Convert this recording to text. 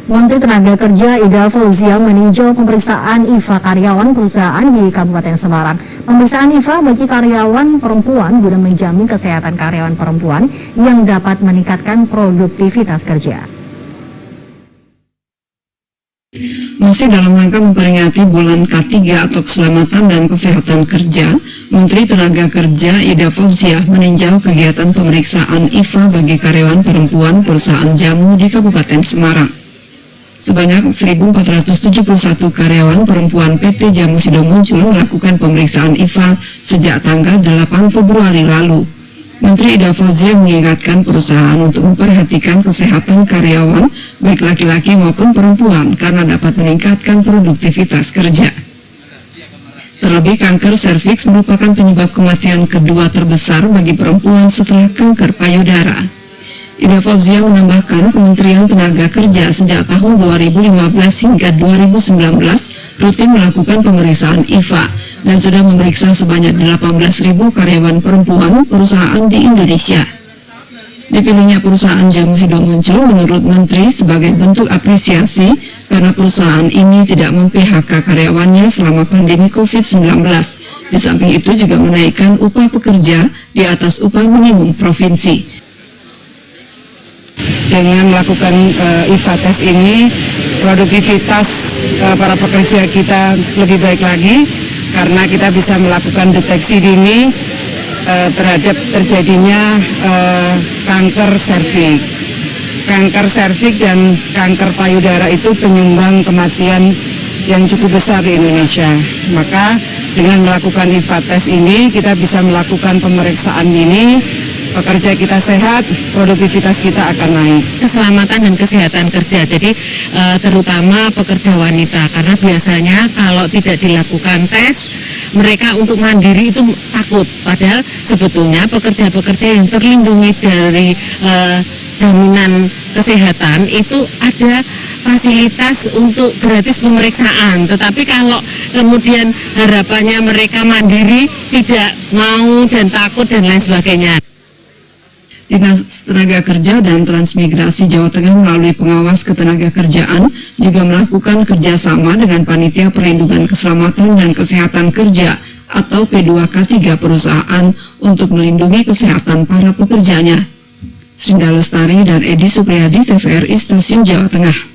Menteri Tenaga Kerja Ida Fauzia meninjau pemeriksaan IFA karyawan perusahaan di Kabupaten Semarang. Pemeriksaan IFA bagi karyawan perempuan guna menjamin kesehatan karyawan perempuan yang dapat meningkatkan produktivitas kerja. Masih dalam rangka memperingati bulan K3 atau Keselamatan dan Kesehatan Kerja, Menteri Tenaga Kerja Ida Fauzia meninjau kegiatan pemeriksaan IFA bagi karyawan perempuan perusahaan jamu di Kabupaten Semarang. Sebanyak 1.471 karyawan perempuan PT Jamu Sido Muncul melakukan pemeriksaan IFA sejak tanggal 8 Februari lalu. Menteri Ida Fauzia mengingatkan perusahaan untuk memperhatikan kesehatan karyawan, baik laki-laki maupun perempuan, karena dapat meningkatkan produktivitas kerja. Terlebih, kanker serviks merupakan penyebab kematian kedua terbesar bagi perempuan setelah kanker payudara. Ida Fauzia menambahkan Kementerian Tenaga Kerja sejak tahun 2015 hingga 2019 rutin melakukan pemeriksaan IFA dan sudah memeriksa sebanyak 18.000 karyawan perempuan perusahaan di Indonesia. Dipilihnya perusahaan Jamu Sido Muncul menurut Menteri sebagai bentuk apresiasi karena perusahaan ini tidak mem-PHK karyawannya selama pandemi COVID-19. Di samping itu juga menaikkan upah pekerja di atas upah minimum provinsi. Dengan melakukan IFA tes ini, produktivitas para pekerja kita lebih baik lagi karena kita bisa melakukan deteksi dini terhadap terjadinya kanker serviks. Kanker serviks dan kanker payudara itu penyumbang kematian yang cukup besar di Indonesia. Maka dengan melakukan IFA tes ini kita bisa melakukan pemeriksaan dini. Pekerja kita sehat, produktivitas kita akan naik. Keselamatan dan kesehatan kerja, jadi terutama pekerja wanita, karena biasanya kalau tidak dilakukan tes, mereka untuk mandiri itu takut. Padahal sebetulnya pekerja-pekerja yang terlindungi dari jaminan kesehatan itu ada fasilitas untuk gratis pemeriksaan. Tetapi kalau kemudian harapannya mereka mandiri, tidak mau dan takut dan lain sebagainya. Dinas Tenaga Kerja dan Transmigrasi Jawa Tengah melalui pengawas ketenagakerjaan juga melakukan kerjasama dengan Panitia Perlindungan Keselamatan dan Kesehatan Kerja atau P2K3 perusahaan untuk melindungi kesehatan para pekerjanya. Srinda Lestari dan Edi Supriyadi, TVRI Stasiun Jawa Tengah.